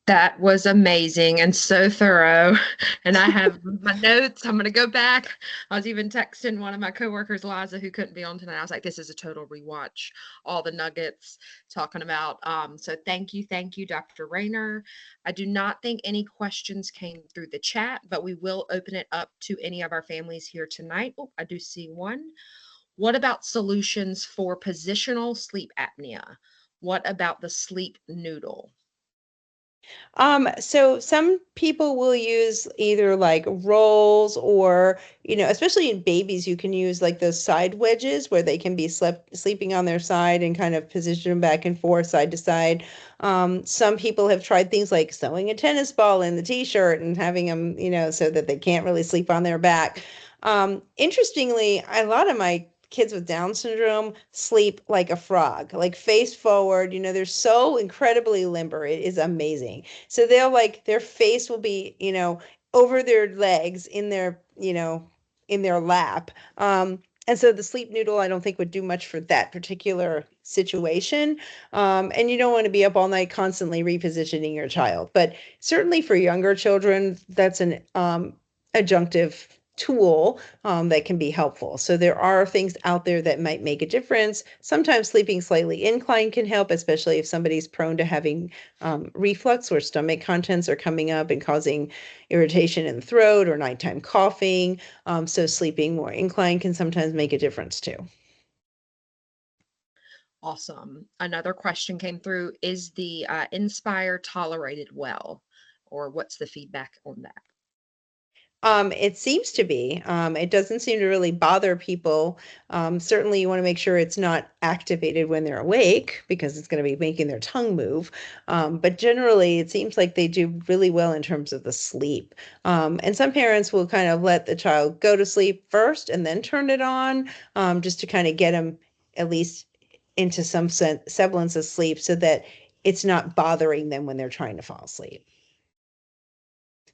That was amazing and so thorough. And I have my notes. I'm going to go back. I was even texting one of my coworkers, Liza, who couldn't be on tonight. I was like, this is a total rewatch, all the nuggets talking about. So thank you, Dr. Raynor. I do not think any questions came through the chat, but we will open it up to any of our families here tonight. Oh, I do see one. What about solutions for positional sleep apnea? What about the sleep noodle? So some people will use either like rolls or, especially in babies, you can use like those side wedges where they can be sleeping on their side and kind of position them back and forth, side to side. Some people have tried things like sewing a tennis ball in the t-shirt and having them, so that they can't really sleep on their back. Interestingly, a lot of my kids with Down syndrome sleep like a frog, like face forward. They're so incredibly limber. It is amazing. So their face will be, over their legs in their, in their lap. And so the sleep noodle, I don't think would do much for that particular situation. And you don't want to be up all night constantly repositioning your child. But certainly for younger children, that's an adjunctive tool that can be helpful. So there are things out there that might make a difference. Sometimes sleeping slightly inclined can help, especially if somebody's prone to having reflux or stomach contents are coming up and causing irritation in the throat or nighttime coughing. So sleeping more inclined can sometimes make a difference too. Awesome. Another question came through. Is the Inspire tolerated well? Or what's the feedback on that? It seems to be. It doesn't seem to really bother people. Certainly you want to make sure it's not activated when they're awake because it's going to be making their tongue move. But generally it seems like they do really well in terms of the sleep. And some parents will kind of let the child go to sleep first and then turn it on, just to kind of get them at least into some semblance of sleep so that it's not bothering them when they're trying to fall asleep.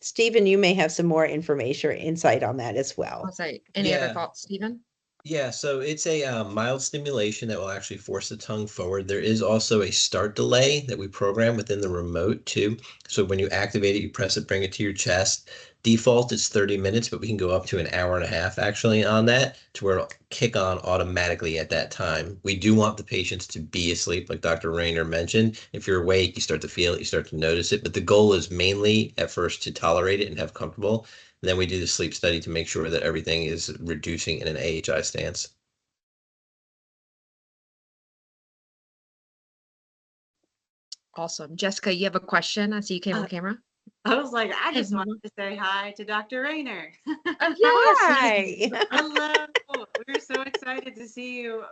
Stephen, you may have some more information or insight on that as well. I'll say, any other thoughts, Stephen? Yeah, so it's a mild stimulation that will actually force the tongue forward. There is also a start delay that we program within the remote too. So when you activate it, you press it, bring it to your chest. Default is 30 minutes, but we can go up to an hour and a half actually on that to where it'll kick on automatically at that time. We do want the patients to be asleep, like Dr. Raynor mentioned. If you're awake, you start to feel it, you start to notice it, but the goal is mainly at first to tolerate it and have comfortable. And then we do the sleep study to make sure that everything is reducing in an AHI stance. Awesome. Jessica, you have a question? I see you came on camera. I was like, I just wanted to say hi to Dr. Raynor. Oh, yes. Hi. Hello. We're so excited to see you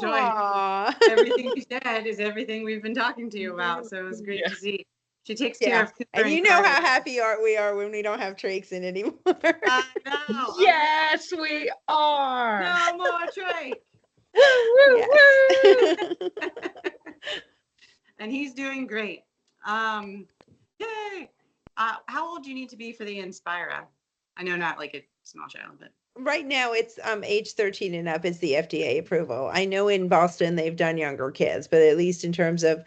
join. Aww. Everything you said is everything we've been talking to you about. So it was great to see. She takes care of Cooper And you know how Carter. happy we are when we don't have trachs in anymore. I know. Yes, we are. No more trach. Yes. And he's doing great. Yay. How old do you need to be for the Inspira? I know not like a small child, but. Right now it's age 13 and up is the FDA approval. I know in Boston they've done younger kids, but at least in terms of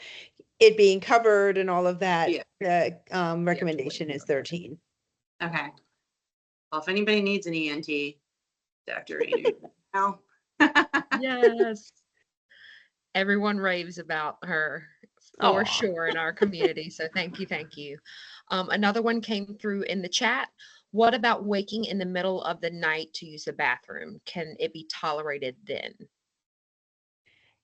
it being covered and all of that, the recommendation is 13. Okay. Well, if anybody needs an ENT, Dr. Raynor. No. Yes. Everyone raves about her for sure in our community. So thank you. Another one came through in the chat. What about waking in the middle of the night to use the bathroom? Can it be tolerated then?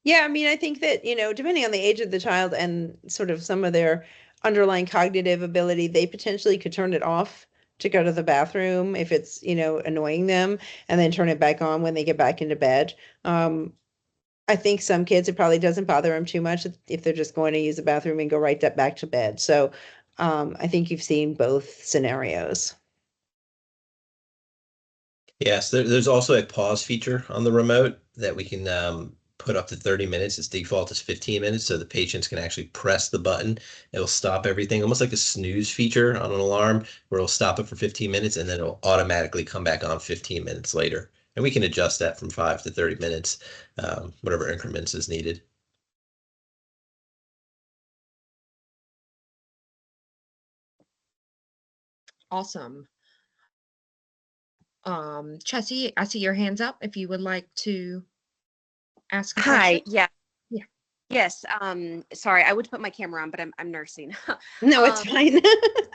Yeah, I mean, I think that, depending on the age of the child and sort of some of their underlying cognitive ability, they potentially could turn it off to go to the bathroom if it's, annoying them, and then turn it back on when they get back into bed. I think some kids, it probably doesn't bother them too much if they're just going to use the bathroom and go right back to bed. So I think you've seen both scenarios. Yes, there's also a pause feature on the remote that we can put up to 30 minutes. Its default is 15 minutes, so the patients can actually press the button. It'll stop everything, almost like a snooze feature on an alarm, where it'll stop it for 15 minutes and then it'll automatically come back on 15 minutes later. And we can adjust that from 5 to 30 minutes, whatever increments is needed. Awesome. Chessie, I see your hands up if you would like to ask a Hi, question. yeah. Yeah. Yes, sorry, I would put my camera on, but I'm nursing. No, it's fine.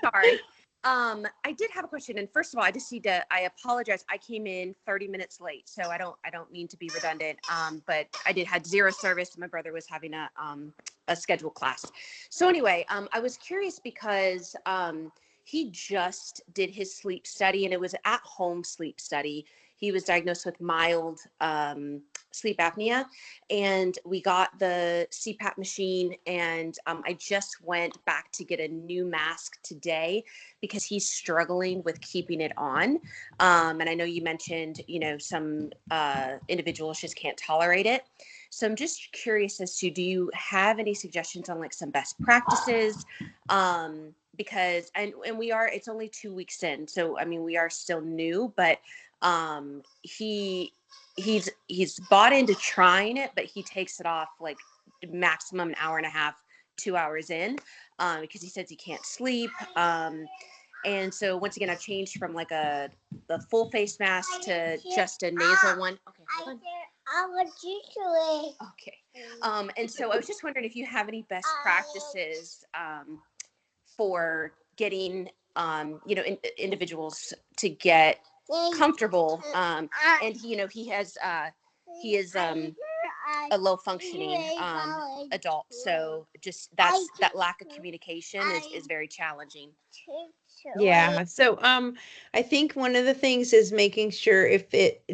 Sorry. I did have a question, and first of all, I apologize. I came in 30 minutes late, so I don't mean to be redundant. But I had 0 service, and my brother was having a scheduled class. So anyway, I was curious because he just did his sleep study, and it was at home sleep study. He was diagnosed with mild sleep apnea, and we got the CPAP machine, and I just went back to get a new mask today because he's struggling with keeping it on. And I know you mentioned, some individuals just can't tolerate it. So I'm just curious as to, do you have any suggestions on like some best practices? Because, and it's only 2 weeks in. So, I mean, we are still new, but he's bought into trying it, but he takes it off like maximum an hour and a half, 2 hours in, because he says he can't sleep. And so once again, I've changed from like the full face mask to just a nasal one. Okay, hold on. Okay. And so I was just wondering if you have any best practices for getting individuals to get comfortable. And he is a low functioning adult, so just that lack of communication is very challenging. Yeah. So I think one of the things is making sure,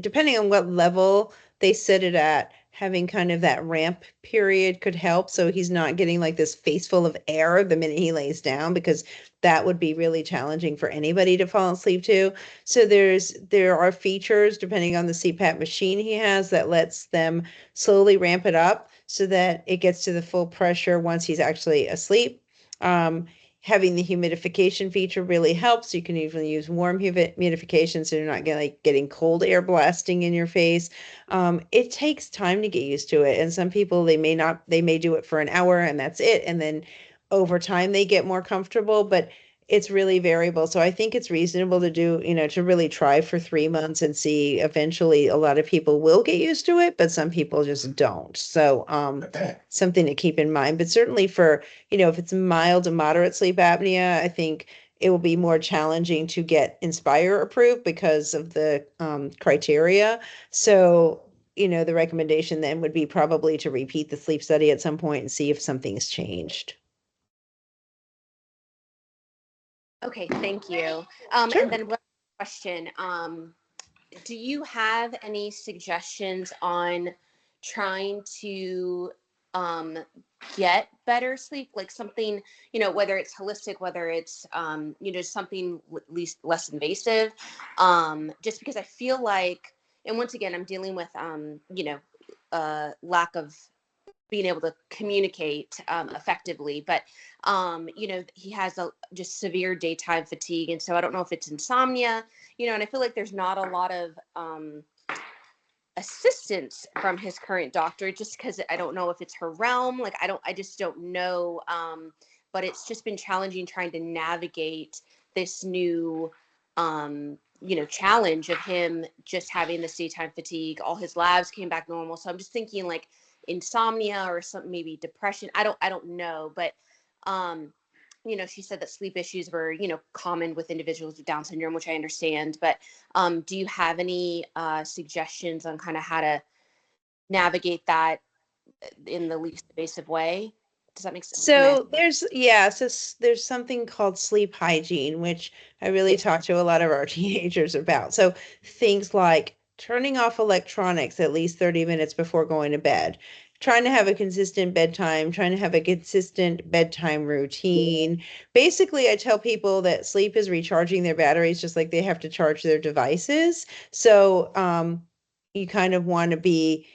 depending on what level they set it at, having kind of that ramp period could help. So he's not getting like this face full of air the minute he lays down, because that would be really challenging for anybody to fall asleep to. So there are features depending on the CPAP machine he has that lets them slowly ramp it up so that it gets to the full pressure once he's actually asleep. Having the humidification feature really helps. You can even use warm humidification, so you're not getting cold air blasting in your face. It takes time to get used to it. And some people, they may do it for an hour and that's it. And then over time they get more comfortable, but it's really variable. So I think it's reasonable to do, to really try for 3 months and see. Eventually a lot of people will get used to it, but some people just don't. So something to keep in mind. But certainly for, if it's mild to moderate sleep apnea, I think it will be more challenging to get Inspire approved because of the criteria. So, the recommendation then would be probably to repeat the sleep study at some point and see if something's changed. Okay, thank you. Sure. And then one question, do you have any suggestions on trying to get better sleep, like something, whether it's holistic, whether it's, something at least less invasive, just because I feel like, and once again, I'm dealing with, lack of being able to communicate effectively, but he has just severe daytime fatigue, and so I don't know if it's insomnia, and I feel like there's not a lot of assistance from his current doctor, just because I don't know if it's her realm. Like I just don't know. But it's just been challenging trying to navigate this new challenge of him just having this daytime fatigue. All his labs came back normal, so I'm just thinking like insomnia or something, maybe depression. I don't know, but she said that sleep issues were common with individuals with Down syndrome, which I understand, but do you have any suggestions on kind of how to navigate that in the least invasive way? Does that make sense? So there's something called sleep hygiene, which I really talk to a lot of our teenagers about. So things like turning off electronics at least 30 minutes before going to bed, trying to have a consistent bedtime, trying to have a consistent bedtime routine. Basically, I tell people that sleep is recharging their batteries just like they have to charge their devices. So you kind of want to be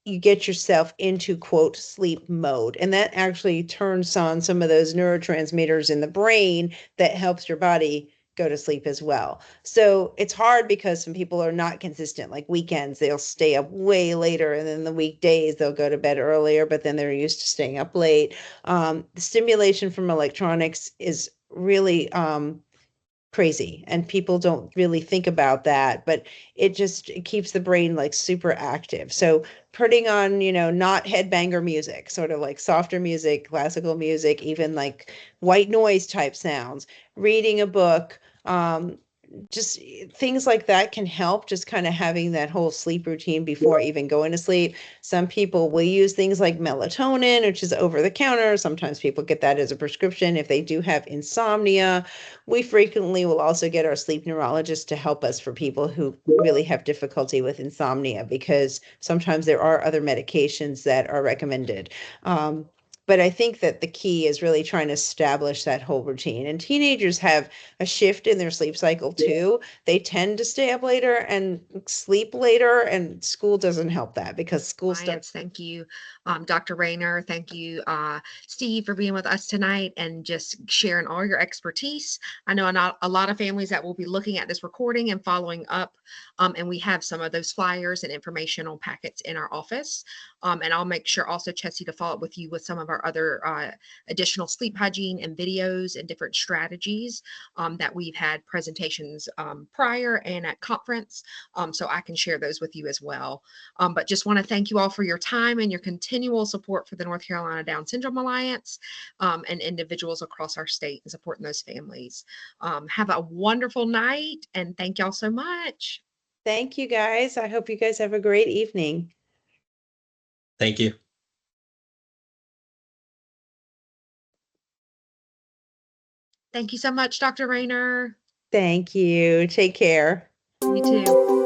you get yourself into quote sleep mode, and that actually turns on some of those neurotransmitters in the brain that helps your body go to sleep as well. So it's hard because some people are not consistent. Like weekends, they'll stay up way later, and then the weekdays they'll go to bed earlier, but then they're used to staying up late. The stimulation from electronics is really crazy, and people don't really think about that, but it keeps the brain like super active. So putting on, not headbanger music, sort of like softer music, classical music, even like white noise type sounds, reading a book, just things like that can help, just kind of having that whole sleep routine before even going to sleep. Some people will use things like melatonin, which is over the counter. Sometimes people get that as a prescription if they do have insomnia. We frequently will also get our sleep neurologist to help us for people who really have difficulty with insomnia, because sometimes there are other medications that are recommended. But I think that the key is really trying to establish that whole routine. And teenagers have a shift in their sleep cycle too. They tend to stay up later and sleep later, and school doesn't help that because school starts. Thank you, Dr. Raynor. Thank you, Steve, for being with us tonight and just sharing all your expertise. I know a lot of families that will be looking at this recording and following up, and we have some of those flyers and informational packets in our office. And I'll make sure also, Chessie, to follow up with you with some of our other additional sleep hygiene and videos and different strategies that we've had presentations prior and at conference. So I can share those with you as well. But just want to thank you all for your time and your continual support for the North Carolina Down Syndrome Alliance and individuals across our state and supporting those families. Have a wonderful night, and thank y'all so much. Thank you, guys. I hope you guys have a great evening. Thank you. Thank you so much, Dr. Raynor. Thank you. Take care. You too.